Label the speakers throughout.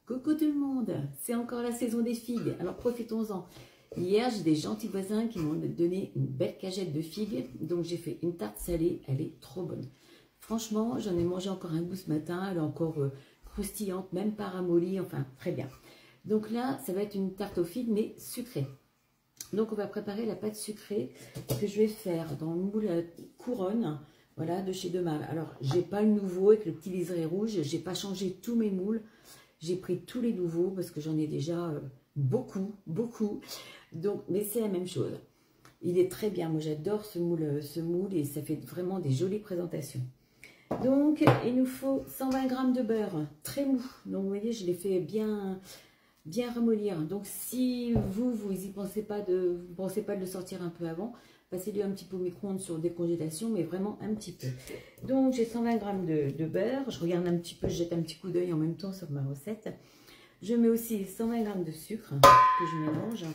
Speaker 1: Coucou tout le monde, c'est encore la saison des figues, alors profitons-en. Hier, j'ai des gentils voisins qui m'ont donné une belle cagette de figues, donc j'ai fait une tarte salée, elle est trop bonne. Franchement, j'en ai mangé encore un bout ce matin, elle est encore croustillante, même pas ramollie, enfin très bien. Donc là, ça va être une tarte aux figues, mais sucrée. Donc on va préparer la pâte sucrée que je vais faire dans le moule à couronne, voilà, de chez Demar. Alors, j'ai pas le nouveau avec le petit liseré rouge, j'ai pas changé tous mes moules. J'ai pris tous les nouveaux parce que j'en ai déjà beaucoup. Donc, mais c'est la même chose. Il est très bien. Moi, j'adore ce moule et ça fait vraiment des jolies présentations. Donc, il nous faut 120 g de beurre, très mou. Donc, vous voyez, je l'ai fait bien ramollir. Donc, si vous y pensez pas de le sortir un peu avant, passez-lui un petit peu au micro-ondes sur décongélation, mais vraiment un petit peu. Donc, j'ai 120 g de beurre. Je regarde un petit peu, je jette un petit coup d'œil en même temps sur ma recette. Je mets aussi 120 g de sucre que je mélange.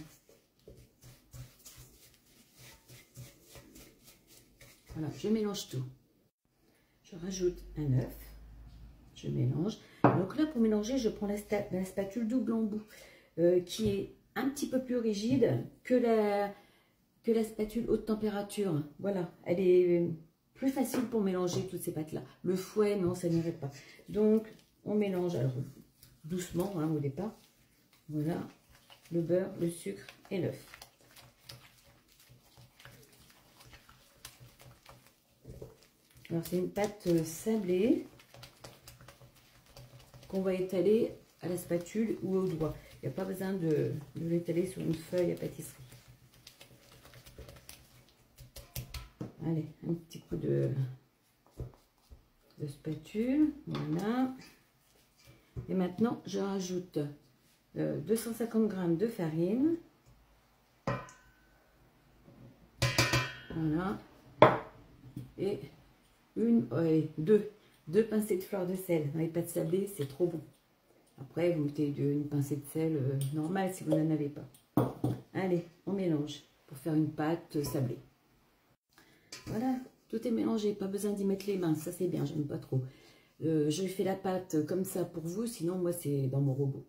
Speaker 1: Voilà, je mélange tout. Je rajoute un œuf. Je mélange. Donc là, pour mélanger, je prends la spatule double embout qui est un petit peu plus rigide que la spatule haute température. Voilà, elle est plus facile pour mélanger toutes ces pâtes-là. Le fouet, non, ça n'irait pas. Donc, on mélange alors, doucement hein, au départ. Voilà, le beurre, le sucre et l'œuf. Alors, c'est une pâte sablée qu'on va étaler à la spatule ou au doigt. Il n'y a pas besoin de l'étaler sur une feuille à pâtisserie. Allez, un petit coup de spatule, voilà. Et maintenant, je rajoute 250 g de farine. Voilà. Et deux pincées de fleur de sel. Dans les pâtes sablées, c'est trop bon. Après, vous mettez une pincée de sel normale si vous n'en avez pas. Allez, on mélange pour faire une pâte sablée. Voilà, tout est mélangé, pas besoin d'y mettre les mains, ça c'est bien, j'aime pas trop. Je fais la pâte comme ça pour vous, sinon moi c'est dans mon robot.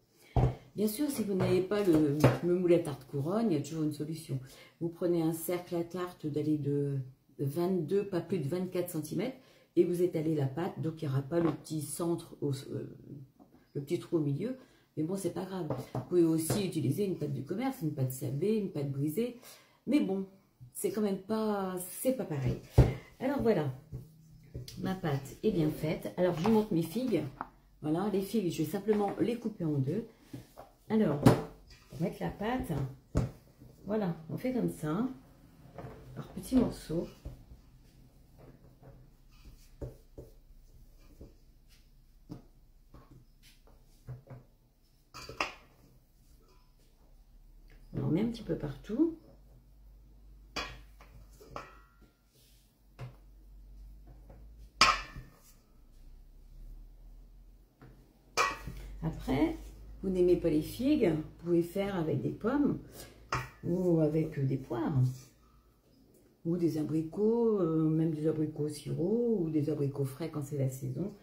Speaker 1: Bien sûr, si vous n'avez pas le moule à tarte couronne, il y a toujours une solution. Vous prenez un cercle à tarte d'aller de 22, pas plus de 24 cm, et vous étalez la pâte, donc il n'y aura pas le petit centre, le petit trou au milieu, mais bon, c'est pas grave. Vous pouvez aussi utiliser une pâte du commerce, une pâte sablée, une pâte brisée, mais bon, c'est quand même pas, c'est pas pareil. Alors voilà, ma pâte est bien faite. Alors je vous montre mes figues. Voilà, les figues, je vais simplement les couper en deux. Alors, on va mettre la pâte. Voilà, on fait comme ça, par petits morceaux. On en met un petit peu partout. Après, vous n'aimez pas les figues, vous pouvez faire avec des pommes ou avec des poires ou des abricots, même des abricots au sirop ou des abricots frais quand c'est la saison.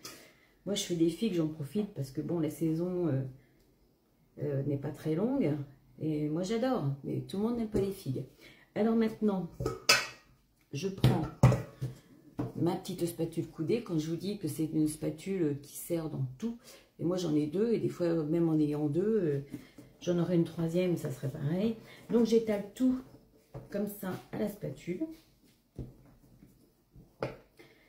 Speaker 1: Moi, je fais des figues, j'en profite parce que bon, la saison n'est pas très longue et moi j'adore, mais tout le monde n'aime pas les figues. Alors maintenant, je prends ma petite spatule coudée. Quand je vous dis que c'est une spatule qui sert dans tout, et moi j'en ai deux, et des fois même en ayant deux, j'en aurai une troisième, ça serait pareil. Donc j'étale tout comme ça à la spatule,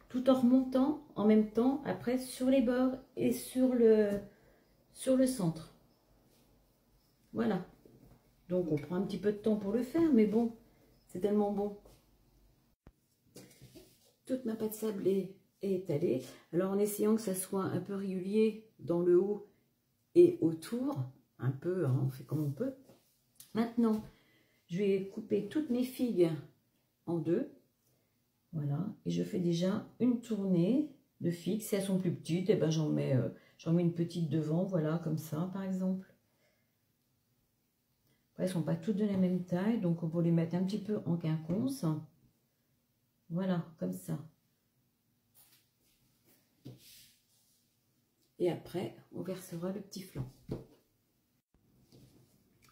Speaker 1: tout en remontant en même temps après sur les bords et sur le centre. Voilà. Donc on prend un petit peu de temps pour le faire, mais bon, c'est tellement bon. Toute ma pâte sablée est étalée. Alors en essayant que ça soit un peu régulier dans le haut et autour, un peu, hein, on fait comme on peut. Maintenant, je vais couper toutes mes figues en deux. Voilà, et je fais déjà une tournée de figues. Si elles sont plus petites, eh ben, j'en mets une petite devant, voilà, comme ça par exemple. Après, elles ne sont pas toutes de la même taille, donc on va les mettre un petit peu en quinconce. Voilà, comme ça. Et après, on versera le petit flan.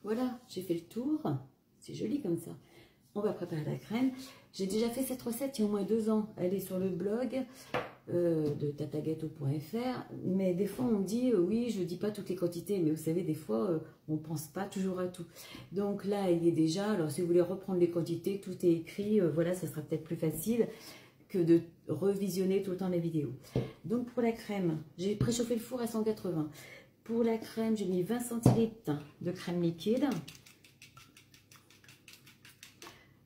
Speaker 1: Voilà, j'ai fait le tour. C'est joli comme ça. On va préparer la crème. J'ai déjà fait cette recette il y a au moins 2 ans. Elle est sur le blog de tatagâteau.fr. Mais des fois, on me dit, oui, je ne dis pas toutes les quantités. Mais vous savez, des fois, on ne pense pas toujours à tout. Donc là, il est déjà. Alors, si vous voulez reprendre les quantités, tout est écrit. Voilà, ça sera peut-être plus facile que de revisionner tout le temps les vidéos. Donc, pour la crème, j'ai préchauffé le four à 180. Pour la crème, j'ai mis 20 centilitres de crème liquide.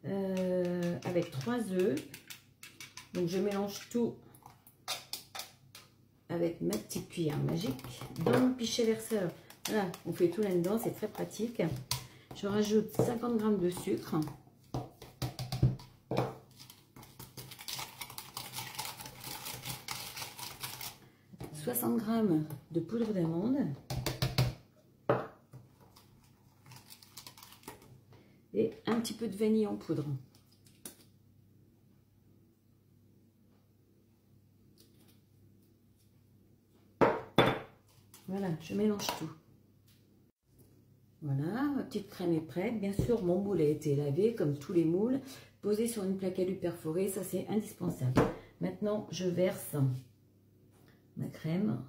Speaker 1: Avec 3 œufs. Donc je mélange tout avec ma petite cuillère magique dans mon pichet verseur. Voilà, on fait tout là-dedans, c'est très pratique. Je rajoute 50 g de sucre. « 60 g de poudre d'amande. Et un petit peu de vanille en poudre. Voilà, je mélange tout. Voilà, ma petite crème est prête. Bien sûr, mon moule a été lavé, comme tous les moules. Posé sur une plaque alu perforée, ça c'est indispensable. Maintenant, je verse ma crème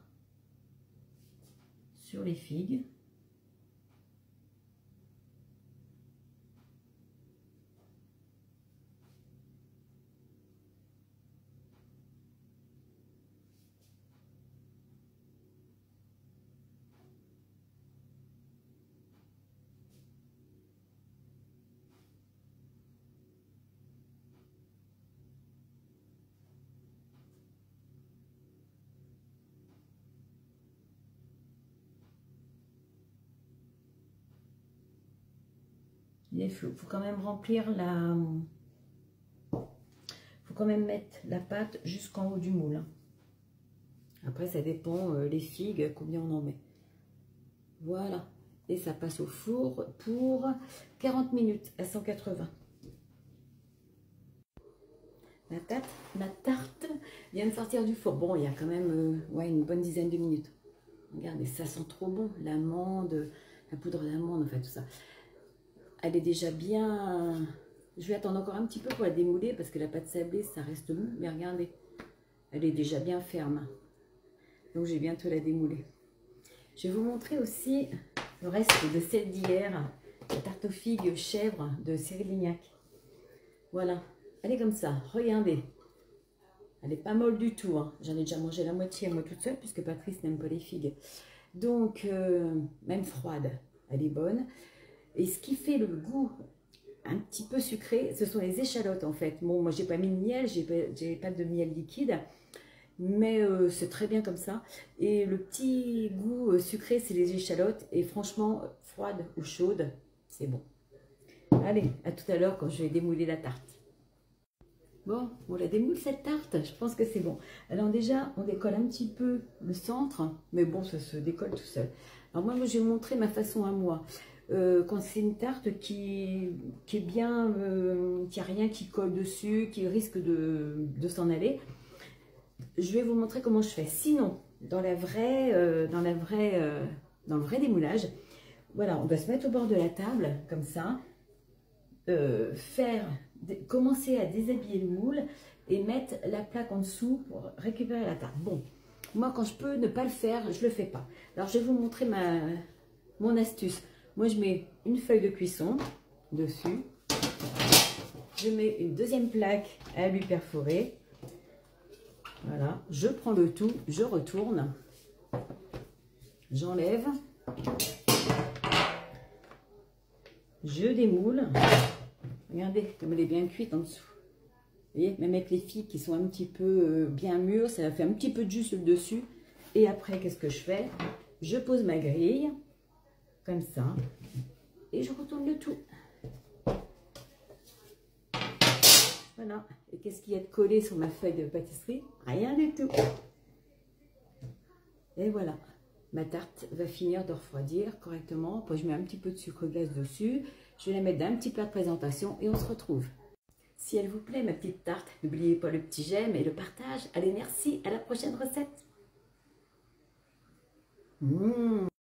Speaker 1: sur les figues. Il faut quand même remplir la... faut quand même mettre la pâte jusqu'en haut du moule. Après, ça dépend les figues, combien on en met. Voilà. Et ça passe au four pour 40 minutes à 180. Ma tarte vient de sortir du four. Bon, il y a quand même ouais, une bonne dizaine de minutes. Regardez, ça sent trop bon. L'amande, la poudre d'amande, enfin tout ça. Elle est déjà bien... Je vais attendre encore un petit peu pour la démouler parce que la pâte sablée, ça reste mou. Mais regardez, elle est déjà bien ferme. Donc, je vais bientôt la démouler. Je vais vous montrer aussi le reste de celle d'hier. La tarte aux figues chèvre de Cyril Lignac. Voilà, elle est comme ça. Regardez. Elle n'est pas molle du tout. Hein. J'en ai déjà mangé la moitié moi toute seule puisque Patrice n'aime pas les figues. Donc, même froide, elle est bonne. Et ce qui fait le goût un petit peu sucré, ce sont les échalotes en fait. Bon, moi j'ai pas mis de miel, j'ai pas de miel liquide, mais c'est très bien comme ça. Et le petit goût sucré, c'est les échalotes. Et franchement, froide ou chaude, c'est bon. Allez, à tout à l'heure quand je vais démouler la tarte. Bon, on la démoule cette tarte, je pense que c'est bon. Alors déjà, on décolle un petit peu le centre, mais bon, ça se décolle tout seul. Alors moi je vais vous montrer ma façon à moi. Quand c'est une tarte qui est bien, qui n'a rien qui colle dessus, qui risque de s'en aller, je vais vous montrer comment je fais. Sinon, dans le vrai démoulage, voilà, on doit se mettre au bord de la table, comme ça, commencer à déshabiller le moule et mettre la plaque en dessous pour récupérer la tarte. Bon, moi quand je peux ne pas le faire, je ne le fais pas. Alors je vais vous montrer mon astuce. Moi, je mets une feuille de cuisson dessus. Je mets une deuxième plaque à alu perforé. Voilà. Je prends le tout, je retourne. J'enlève. Je démoule. Regardez comme elle est bien cuite en dessous. Vous voyez, même avec les figues qui sont un petit peu bien mûres, ça fait un petit peu de jus sur le dessus. Et après, qu'est-ce que je fais? Je pose ma grille. Comme ça, et je retourne le tout. Voilà. Et qu'est-ce qu'il y a de collé sur ma feuille de pâtisserie? Rien du tout. Et voilà, ma tarte va finir de refroidir correctement. Après, je mets un petit peu de sucre glace dessus. Je vais la mettre dans un petit plat de présentation et on se retrouve. Si elle vous plaît, ma petite tarte, n'oubliez pas le petit j'aime et le partage. Allez, merci, à la prochaine recette. Mmh.